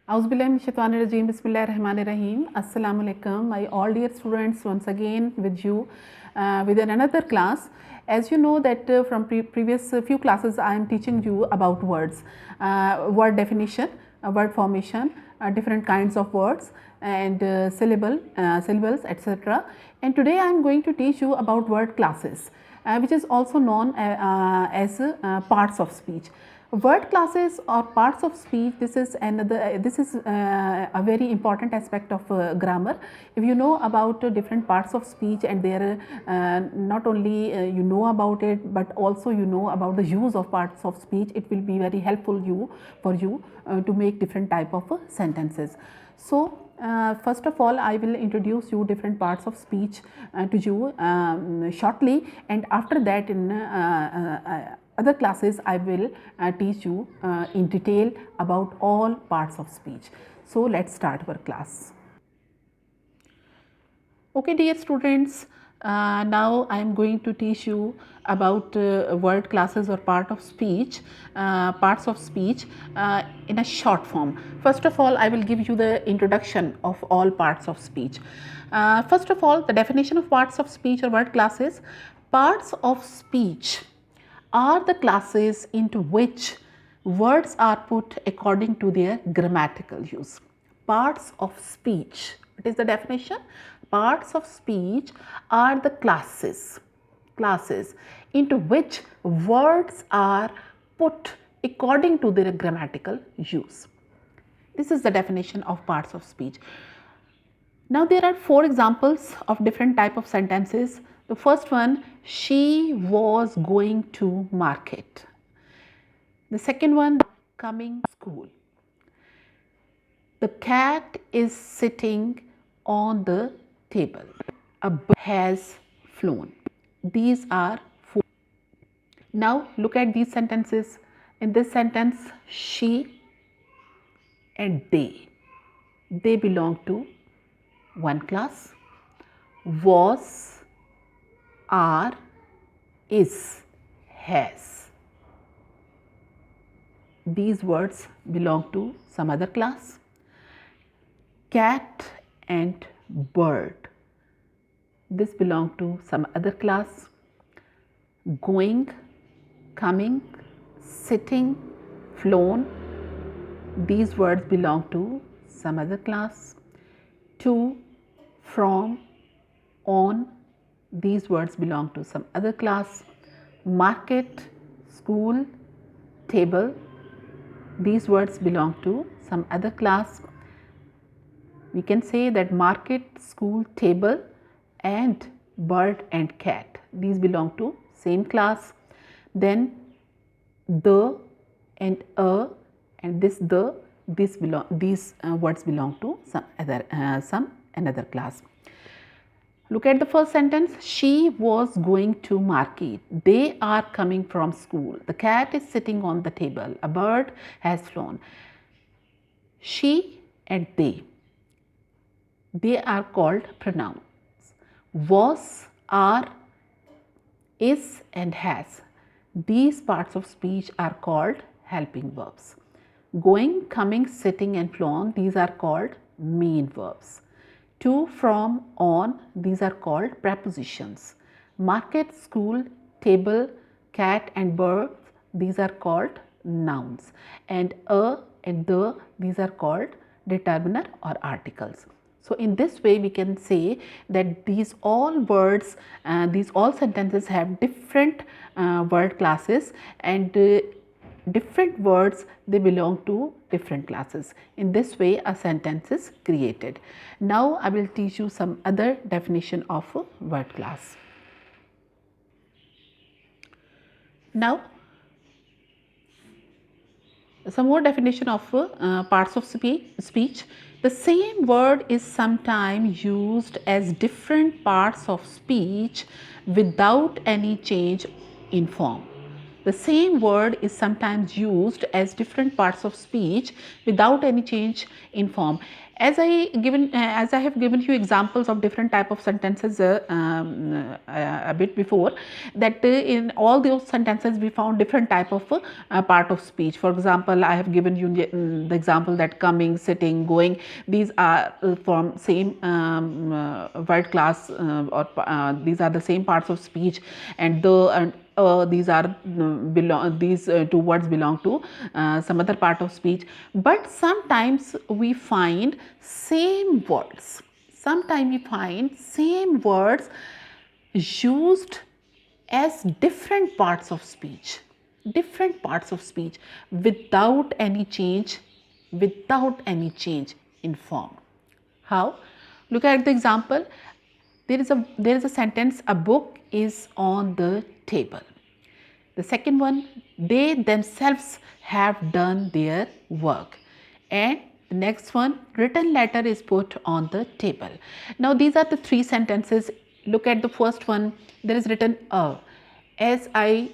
Auzubillahiminash-shaytanir-rajeem. Bismillahir-rahmanir-rahim. Assalamu alaikum. My all dear students, once again with you with another class. As you know that from previous few classes I am teaching you about words, word definition, word formation, different kinds of words and syllables etc. And today I am going to teach you about word classes, which is also known as parts of speech. Word classes or parts of speech, this is a very important aspect of grammar. If you know about different parts of speech and there not only you know about it, but also you know about the use of parts of speech, it will be very helpful for you to make different type of sentences. So first of all, I will introduce you different parts of speech to you shortly, and after that in other classes I will teach you in detail about all parts of speech. So let's start our class. Okay dear students, now I am going to teach you about word classes or parts of speech in a short form. First of all, I will give you the introduction of all parts of speech. First of all, the definition of parts of speech or word classes. Parts of speech are the classes into which words are put according to their grammatical use. Parts of speech. What is the definition? Parts of speech are the classes into which words are put according to their grammatical use. This is the definition of parts of speech. Now there are 4 examples of different type of sentences. The first one, she was going to market. The second one, coming school. The cat is sitting on the table. A bird has flown. These are 4. Now look at these sentences. In this sentence, she and they belong to one class. Was, are, is, has. These words belong to some other class. Cat and bird, this belong to some other class. Going, coming, sitting, flown, these words belong to some other class. To, from, on, these words belong to some other class. Market, school, table, these words belong to some other class. We can say that market, school, table and bird and cat, these belong to same class. Then the and a and these words belong to some another class. Look at the first sentence. She was going to market. They are coming from school. The cat is sitting on the table. A bird has flown. She and they are called pronouns. Was, are, is and has. These parts of speech are called helping verbs. Going, coming, sitting and flown, these are called main verbs. To, from, on, these are called prepositions. Market, school, table, cat and bird, these are called nouns. And a and the, these are called determiner or articles. So in this way we can say that these all words, these all sentences have different word classes, and different words, they belong to different classes. In this way a sentence is created. Now I will teach you some other definition of a word class. Now some more definition of parts of speech. The same word is sometimes used as different parts of speech without any change in form. the same word is sometimes used as different parts of speech without any change in form. As I have given you examples of different type of sentences a bit before, that in all those sentences we found different type of part of speech. For example, I have given you the example that coming, sitting, going, these are from same word class, or these are the same parts of speech, and the and these are these two words belong to some other part of speech. But sometimes we find same words, used as different parts of speech, without any change in form. How? Look at the example. There is a sentence, a book is on the table. The second one, they themselves have done their work. And the next one, written letter is put on the table. Now these are the three sentences. Look at the first one. There is written a. As I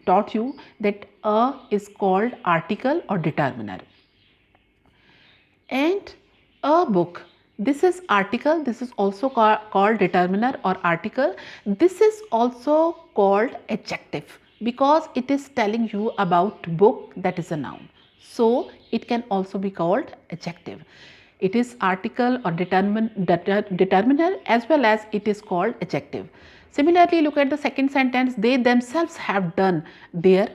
taught you that a is called article or determiner. And a book, this is article, this is also called determiner or article. This is also called adjective because it is telling you about book, that is a noun. So it can also be called adjective. It is article or determiner as well as it is called adjective. Similarly, look at the second sentence, they themselves have done their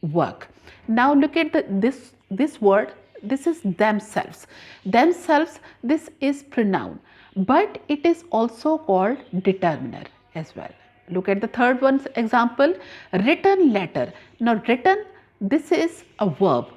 work. Now look at this word, this is themselves. Themselves, this is pronoun, but it is also called determiner as well. Look at the third one's example, written letter. Now written, this is a verb,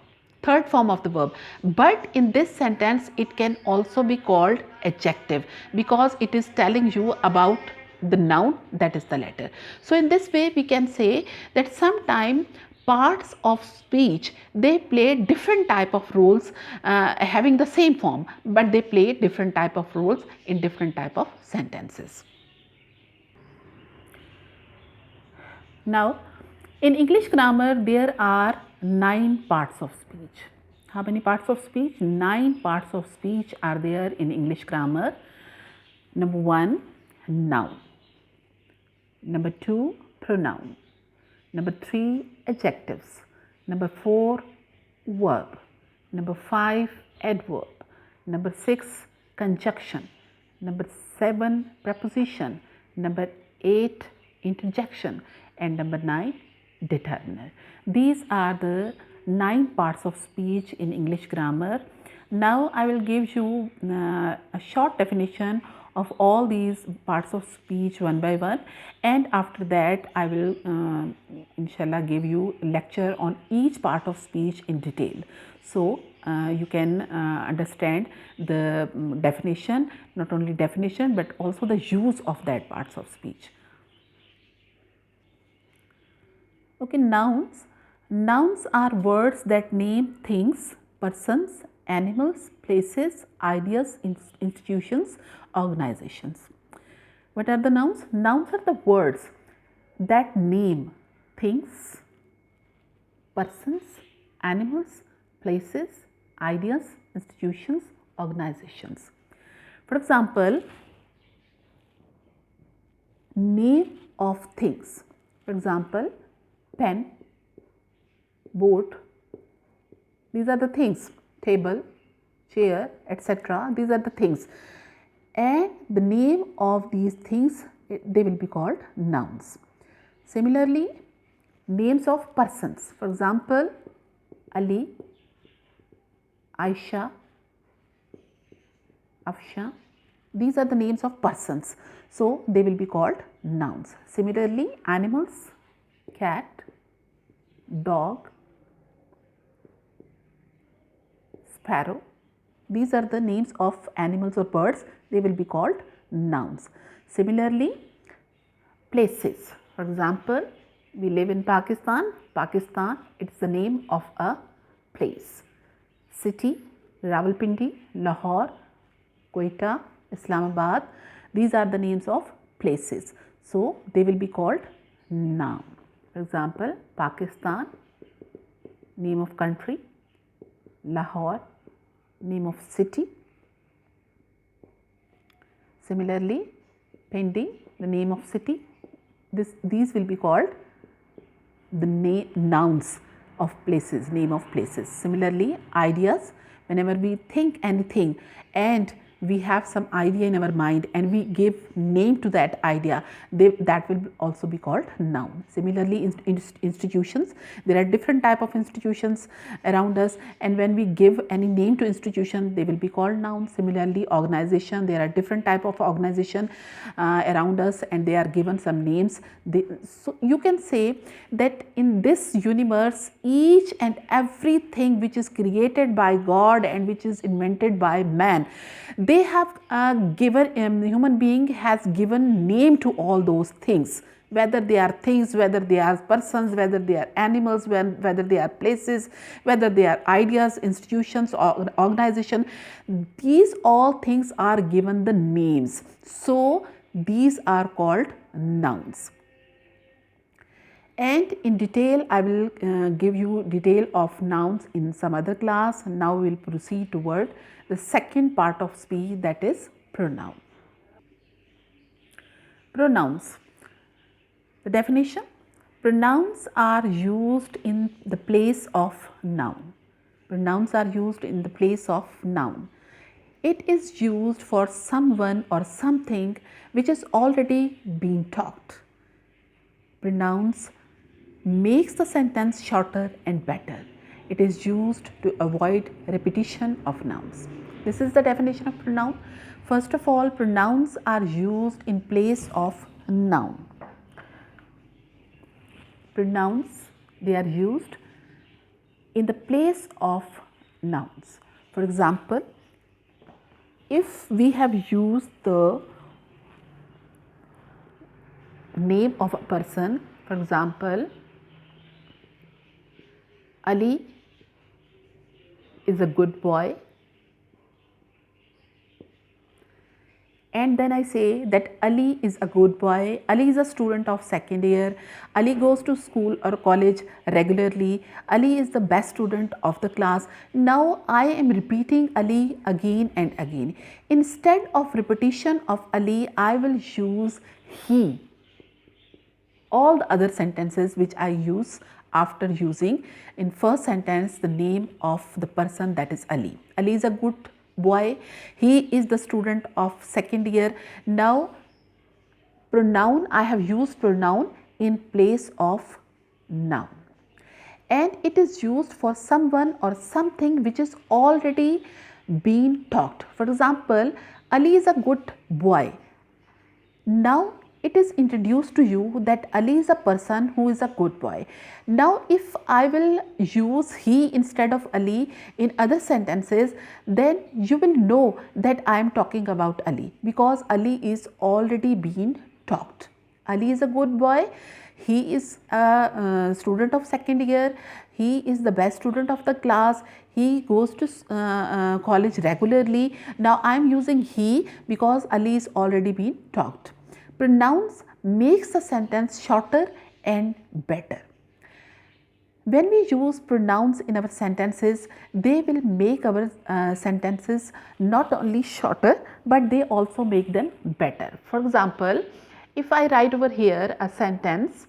third form of the verb, but in this sentence it can also be called adjective because it is telling you about the noun, that is the letter. So in this way we can say that sometimes parts of speech, they play different type of roles, having the same form, but they play different type of roles in different type of sentences. Now in English grammar there are 9 parts of speech. How many parts of speech? 9 parts of speech are there in English grammar. Number 1, noun. Number 2, pronoun. Number 3, adjectives. Number 4, verb. Number 5, adverb. Number 6, conjunction. Number 7, preposition. Number 8, interjection. And number 9, determiner. These are the 9 parts of speech in English grammar. Now I will give you a short definition of all these parts of speech one by one, and after that I will inshallah give you lecture on each part of speech in detail, so you can understand the definition, not only definition but also the use of that parts of speech. Okay, nouns. Nouns are words that name things, persons, animals, places, ideas, institutions, organizations. What are the nouns? Nouns are the words that name things, persons, animals, places, ideas, institutions, organizations. For example, name of things. For example, pen, boat, these are the things. Table, chair, etc. These are the things. And the name of these things, they will be called nouns. Similarly, names of persons. For example, Ali, Aisha, Afsha. These are the names of persons. So they will be called nouns. Similarly, animals, cat, dog, sparrow. These are the names of animals or birds. They will be called nouns. Similarly, places. For example, we live in Pakistan. Pakistan, it is the name of a place. City, Rawalpindi, Lahore, Quetta, Islamabad. These are the names of places. So they will be called noun. For example, Pakistan, name of country, Lahore, name of city. Similarly, Pendi, the name of city. These will be called the nouns of places, name of places. Similarly, ideas, whenever we think anything and we have some idea in our mind and we give name to that idea, that will also be called noun. Similarly, institutions, there are different type of institutions around us, and when we give any name to institution, they will be called nouns. Similarly, organization, there are different type of organization around us and they are given some names. So you can say that in this universe, each and everything which is created by God and which is invented by man, they have given, human being has given name to all those things, whether they are things, whether they are persons, whether they are animals, whether they are places, whether they are ideas, institutions or organization. These all things are given the names. So these are called nouns. And in detail, I will give you detail of nouns in some other class. Now we will proceed toward the second part of speech, that is pronoun. Pronouns. The definition: pronouns are used in the place of noun. Pronouns are used in the place of noun. It is used for someone or something which is already being talked. Pronouns makes the sentence shorter and better. It is used to avoid repetition of nouns. This is the definition of pronoun. First of all, pronouns are used in place of noun. Pronouns, they are used in the place of nouns. For example, if we have used the name of a person, for example, Ali is a good boy, and then I say that Ali is a good boy, Ali is a student of second year, Ali goes to school or college regularly, Ali is the best student of the class. Now I am repeating Ali again and again. Instead of repetition of Ali, I will use he. All the other sentences which I use after using in first sentence the name of the person, that is Ali. Ali is a good boy, he is the student of second year. Now pronoun, I have used pronoun in place of noun, and it is used for someone or something which is already been talked. For example, Ali is a good boy. Now it is introduced to you that Ali is a person who is a good boy. Now if I will use he instead of Ali in other sentences, then you will know that I am talking about Ali, because Ali is already being talked. Ali is a good boy, he is a student of second year, he is the best student of the class, he goes to college regularly. Now I am using he because Ali is already being talked. Pronouns makes the sentence shorter and better. When we use pronouns in our sentences, they will make our sentences not only shorter, but they also make them better. For example, if I write over here a sentence,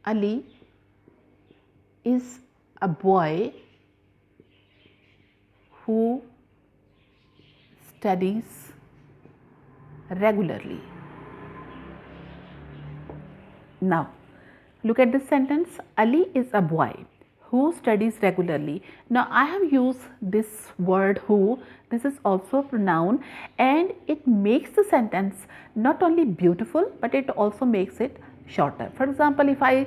Ali is a boy who studies regularly. Now look at this sentence, Ali is a boy who studies regularly. Now I have used this word who, this is also a pronoun, and it makes the sentence not only beautiful but it also makes it shorter. For example, if I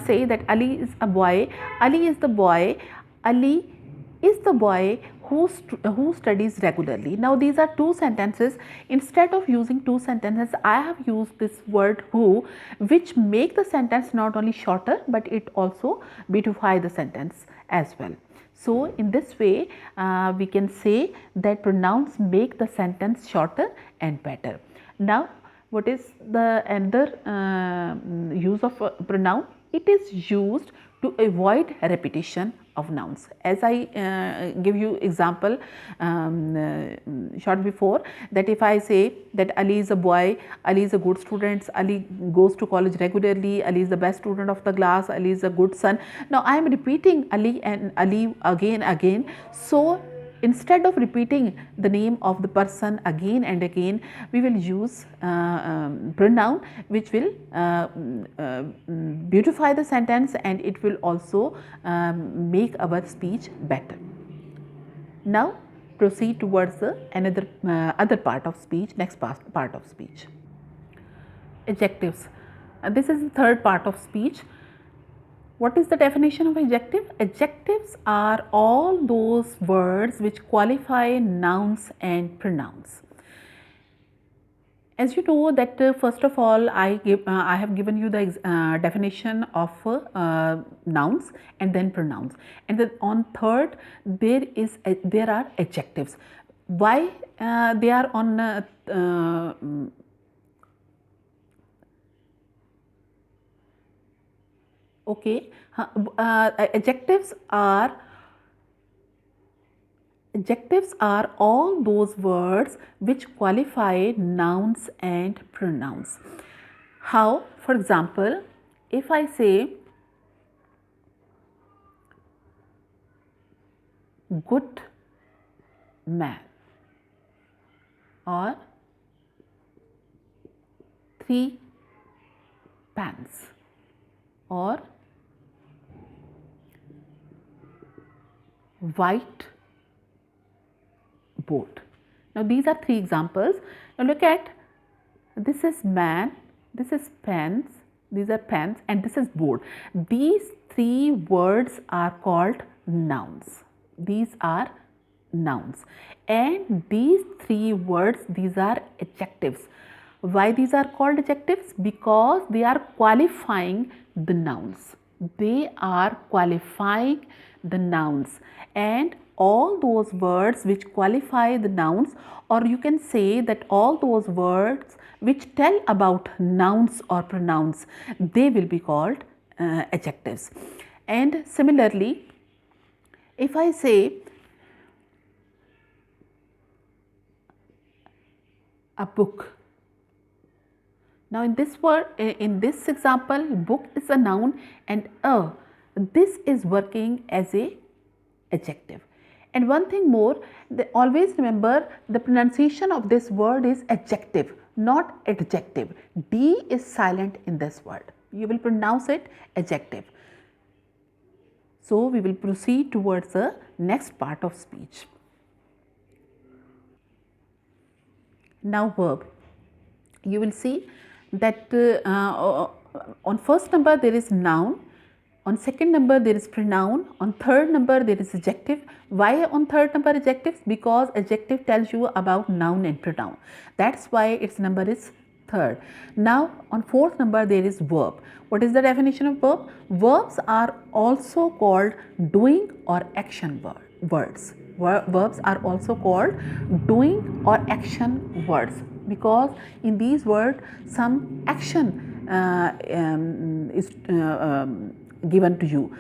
say that Ali is a boy, Ali is the boy, Ali is the boy who studies regularly. Now these are two sentences. Instead of using two sentences, I have used this word who, which make the sentence not only shorter but it also beautify the sentence as well. So in this way we can say that pronouns make the sentence shorter and better. Now What is the another use of pronoun? It is used to avoid repetition of nouns. As I give you example short before, that if I say that Ali is a boy, Ali is a good student, Ali goes to college regularly, Ali is the best student of the class, Ali is a good son. Now I am repeating Ali and Ali again. So instead of repeating the name of the person again and again, we will use pronoun which will beautify the sentence, and it will also make our speech better. Now proceed towards the another other part of speech, next part of speech. Adjectives. This is the third part of speech. What is the definition of adjective? Adjectives are all those words which qualify nouns and pronouns. As you know that first of all I have given you the definition of nouns and then pronouns, and then on third there are adjectives. Why they are on okay, adjectives are all those words which qualify nouns and pronouns. How? For example, if I say good man or 3 pants or white boat. Now these are 3 examples. Now look at, this is man, this is pants, these are pants, and this is board. These 3 words are called nouns. These are nouns, and these 3 words, these are adjectives. Why these are called adjectives? Because they are qualifying the nouns. They are qualifying the nouns, and all those words which qualify the nouns, or you can say that all those words which tell about nouns or pronouns, they will be called adjectives. And similarly, if I say a book, now in this word, in this example, book is a noun and this is working as a adjective. And one thing more, always remember the pronunciation of this word is adjective, not adjective. D is silent in this word. You will pronounce it adjective. So we will proceed towards the next part of speech. Now verb. You will see that on first number there is noun, on second number there is pronoun, on third number there is adjective. Why on third number adjectives? Because adjective tells you about noun and pronoun. That's why its number is third. Now on fourth number there is verb. What is the definition of verb? Verbs are also called doing or action words. Verbs are also called doing or action words, because in these words some action is given to you.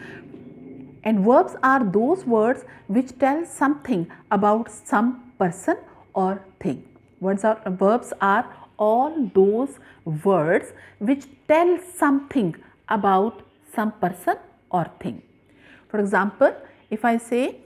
And verbs are those words which tell something about some person or thing. Verbs are all those words which tell something about some person or thing. For example, if I say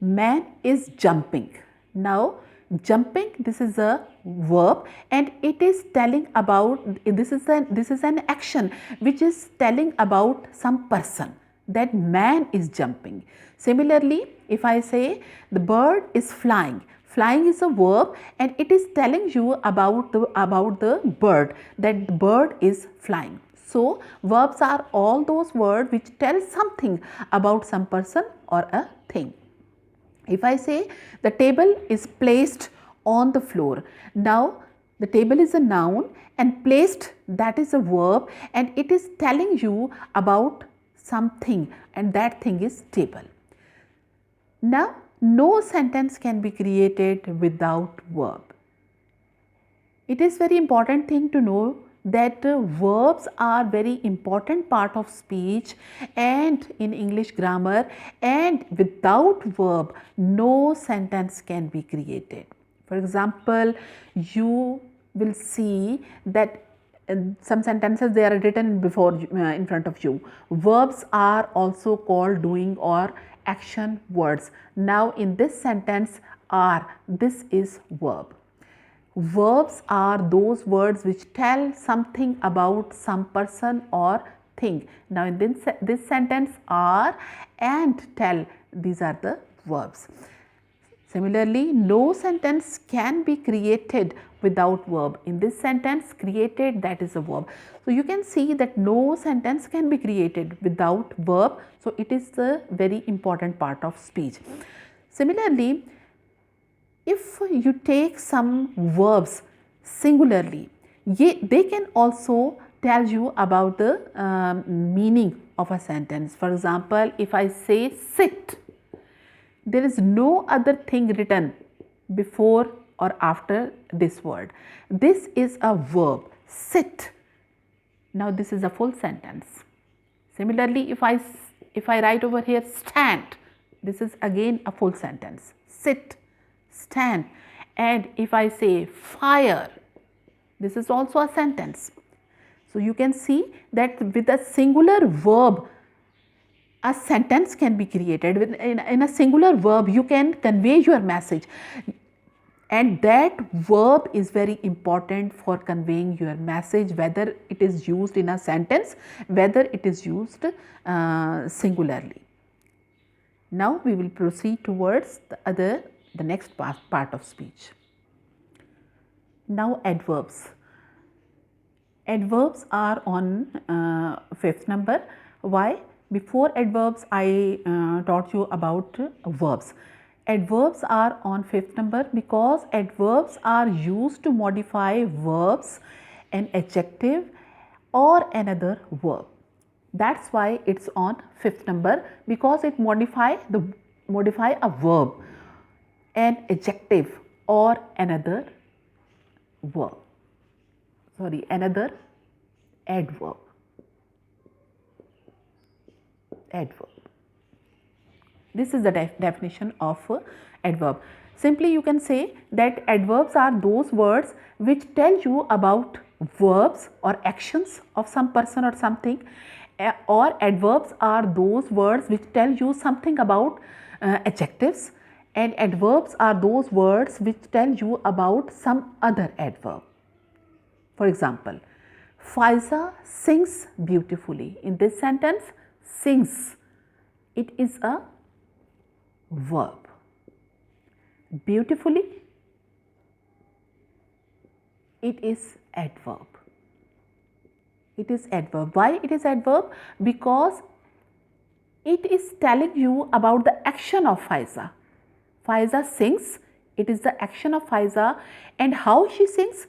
man is jumping. Now jumping, this is a verb and it is telling about, this is an action which is telling about some person, that man is jumping. Similarly, if I say the bird is flying, flying is a verb and it is telling you about the bird, that the bird is flying. So verbs are all those words which tell something about some person or a thing. If I say the table is placed on the floor, now the table is a noun and placed, that is a verb, and it is telling you about something, and that thing is table. Now no sentence can be created without verb. It is very important thing to know that verbs are very important part of speech and in English grammar, and without verb no sentence can be created. For example, you will see that some sentences they are written before in front of you. Verbs are also called doing or action words. Now in this sentence are, this is verb. Verbs are those words which tell something about some person or thing. Now in this sentence are and tell, these are the verbs. Similarly, no sentence can be created without verb. In this sentence, created, that is a verb. So you can see that no sentence can be created without verb. So it is a very important part of speech. Similarly, if you take some verbs singularly, they can also tell you about the meaning of a sentence. For example, if I say sit, there is no other thing written before or after this word. This is a verb, sit. Now this is a full sentence. Similarly, if I write over here stand, this is again a full sentence. Sit, stand. And if I say fire, this is also a sentence. So you can see that with a singular verb, a sentence can be created. In a singular verb, you can convey your message, and that verb is very important for conveying your message, whether it is used in a sentence, whether it is used singularly. Now we will proceed towards the next part of speech. Now adverbs. Adverbs are on fifth number. Why? Before adverbs, I taught you about verbs. Adverbs are on fifth number because adverbs are used to modify verbs, an adjective or another verb. That's why it's on fifth number, because it modify a verb, an adjective or another verb. Sorry, another adverb. Adverb. This is the definition of adverb. Simply you can say that adverbs are those words which tell you about verbs or actions of some person or something, or adverbs are those words which tell you something about adjectives, and adverbs are those words which tell you about some other adverb. For example, Faiza sings beautifully. In this sentence, sings, it is a verb. Beautifully, it is adverb. It is adverb. Why it is adverb? Because it is telling you about the action of Faiza. Faiza sings, it is the action of Faiza, and how she sings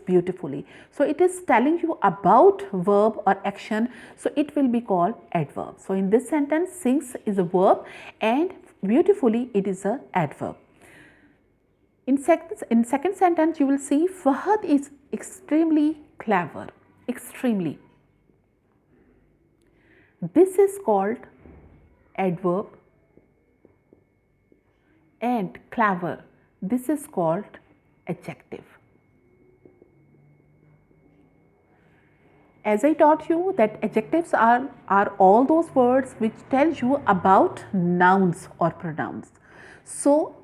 beautifully. So it is telling you about verb or action, so it will be called adverb. So in this sentence, sings is a verb and beautifully it is a adverb. In second sentence, you will see Fahad is extremely clever. Extremely. This is called adverb, and clever, this is called adjective. As I taught you that adjectives are all those words which tell you about nouns or pronouns. So,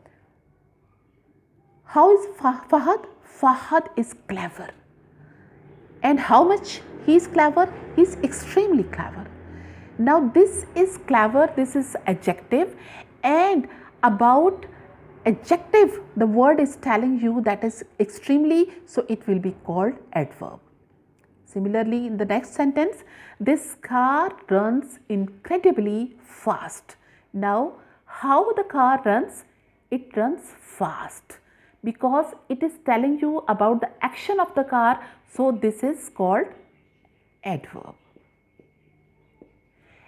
how is Fahad? Fahad is clever. And how much he is clever? He is extremely clever. Now this is clever, this is adjective, and about adjective, the word is telling you that is extremely, so it will be called adverb. Similarly, in the next sentence, this car runs incredibly fast. Now, how the car runs? It runs fast because it is telling you about the action of the car, so this is called adverb.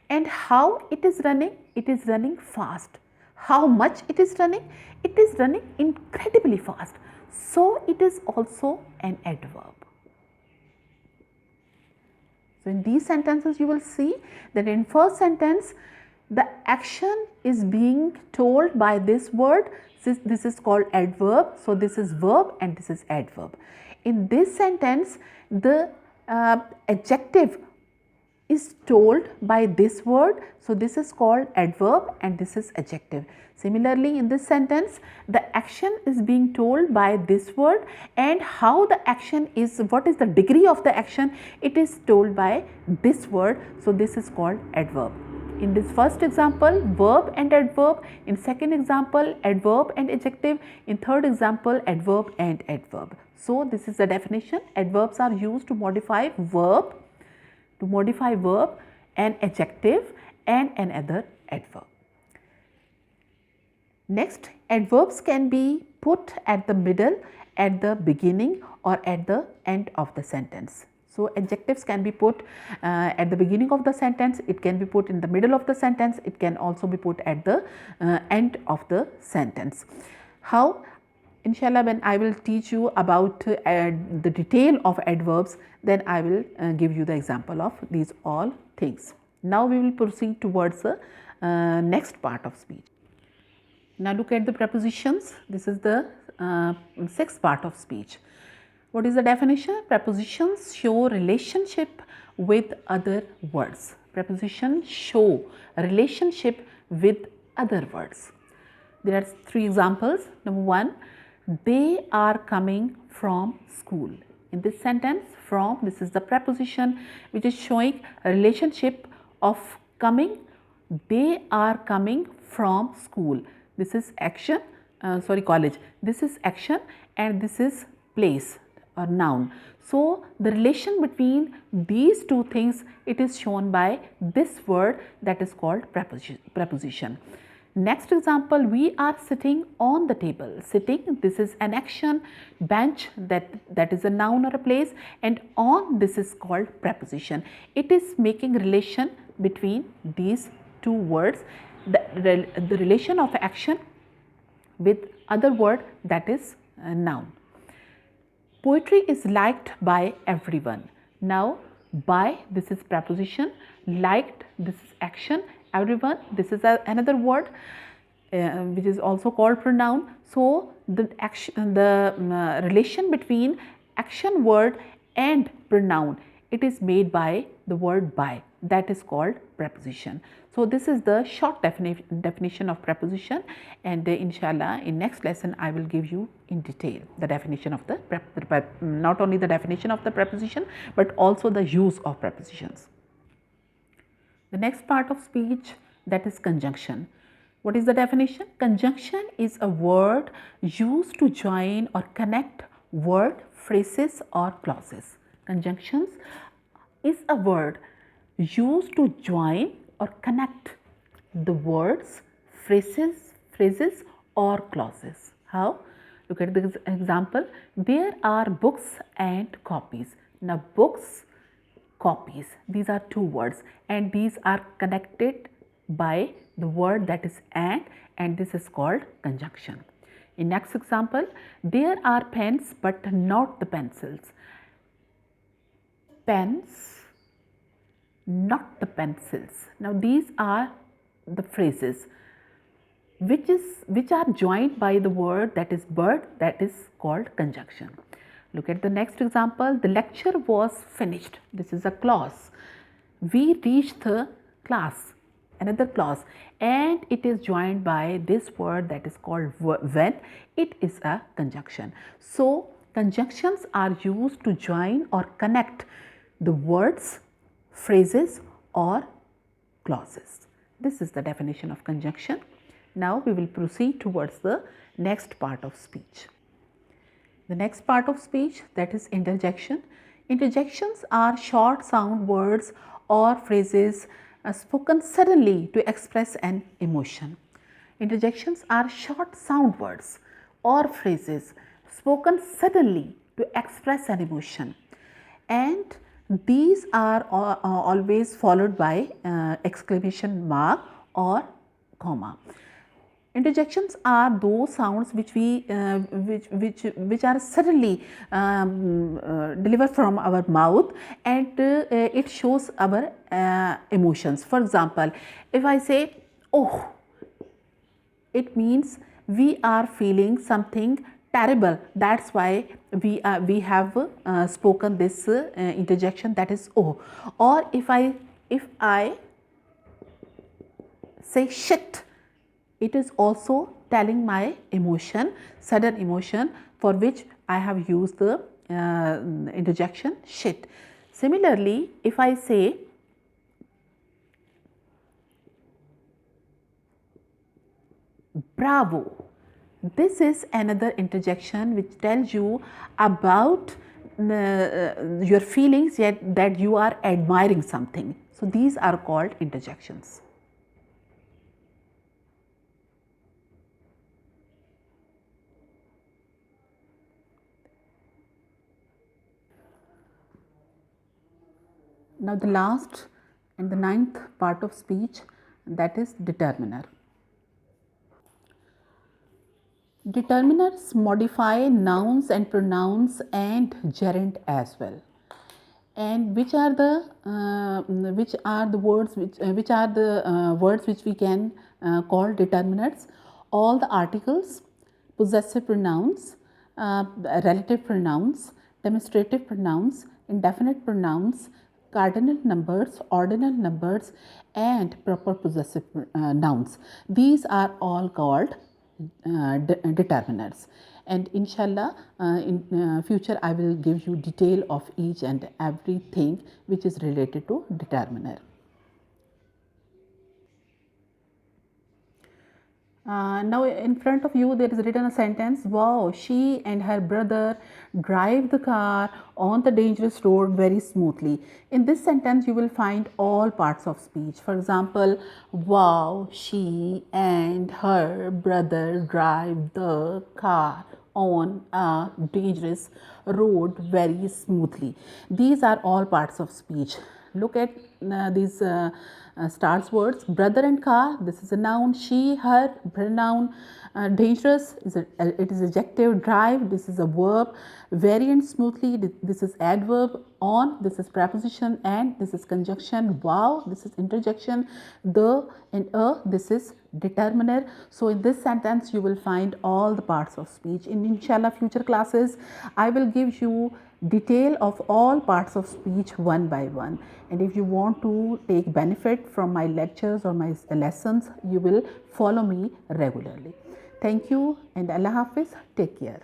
And how it is running? It is running fast. How much it is running? It is running incredibly fast. so it is also an adverb. So in these sentences you will see that in first sentence the action is being told by this word. This is called adverb. So this is verb and this is adverb. In this sentence the adjective is told by this word. So this is called adverb and this is adjective. Similarly, in this sentence the action is being told by this word, and how the action is, what is the degree of the action, it is told by this word. So this is called adverb. In this first example, verb and adverb. In second example, adverb and adjective. In third example, adverb and adverb. So this is the definition. Adverbs are used to modify verb, an adjective and another adverb. Next, adverbs can be put at the middle, at the beginning or at the end of the sentence. So adjectives can be put at the beginning of the sentence, it can be put in the middle of the sentence, it can also be put at the end of the sentence. How? Inshallah, when I will teach you about the detail of adverbs, then I will give you the example of these all things. Now we will proceed towards the next part of speech. Now look at the prepositions. This is the sixth part of speech. What is the definition? Prepositions show relationship with other words. Prepositions show a relationship with other words. There are three examples. Number one, they are coming from school. In this sentence, from, this is the preposition which is showing a relationship of coming. They are coming from school. This is action, college. This is action and this is place or noun. So the relation between these two things, it is shown by this word that is called preposition. Next example, we are sitting on the table. Sitting, this is an action. Bench, that is a noun or a place, and on, this is called preposition. It is making relation between these two words, the relation of action with other word, that is a noun. Poetry is liked by everyone. Now by, this is preposition, liked, this is action, everyone, this is another word which is also called pronoun. So the action, relation between action word and pronoun, it is made by the word by, that is called preposition. So this is the short definition of preposition, and inshallah in next lesson I will give you in detail the definition of the not only the definition of the preposition but also the use of prepositions. The next part of speech, that is conjunction. What is the definition? Conjunction is a word used to join or connect word, phrases or clauses. Conjunctions is a word used to join or connect the words, phrases or clauses. How? Look at this example. There are books and copies. Now books, copies, these are two words and these are connected by the word that is and this is called conjunction. In next example, there are pens but not the pencils. Pens, not the pencils. Now these are the phrases which are joined by the word that is bird, that is called conjunction. Look at the next example. The lecture was finished. This is a clause. We reached the class, another clause, and it is joined by this word that is called when. It is a conjunction. So conjunctions are used to join or connect the words, phrases or clauses. This is the definition of conjunction. Now we will proceed towards the next part of speech. The next part of speech, that is interjection. Interjections are short sound words or phrases spoken suddenly to express an emotion. Interjections are short sound words or phrases spoken suddenly to express an emotion, and these are always followed by exclamation mark or comma. Interjections are those sounds which we which are suddenly delivered from our mouth, and it shows our emotions. For example, if I say oh, it means we are feeling something terrible. That's why we have spoken this interjection, that is oh. Or if I say shit, it is also telling my emotion, sudden emotion, for which I have used the interjection shit. Similarly, if I say bravo, this is another interjection which tells you about your feelings, yet that you are admiring something. So these are called interjections. Now the last and the ninth part of speech, that is determiner. Determiners modify nouns and pronouns and gerund as well. And which are the words which we can call determinants? All the articles, possessive pronouns, relative pronouns, demonstrative pronouns, indefinite pronouns, cardinal numbers, ordinal numbers, and proper possessive nouns. These are all called determinants. And inshallah, in future I will give you detail of each and everything which is related to determiner. Now in front of you there is written a sentence, wow, she and her brother drive the car on the dangerous road very smoothly. In this sentence you will find all parts of speech. For example, wow, she and her brother drive the car on a dangerous road very smoothly. These are all parts of speech. Look at these stars words. Brother and car, this is a noun. She, her, pronoun. Dangerous, it is adjective. Drive, this is a verb. Very and smoothly, this is adverb. On, this is preposition. And, this is conjunction. Wow, this is interjection. The and a, this is determiner. So in this sentence you will find all the parts of speech. In inshallah future classes I will give you detail of all parts of speech one by one. And if you want to take benefit from my lectures or my lessons, you will follow me regularly. Thank you and Allah Hafiz. Take care.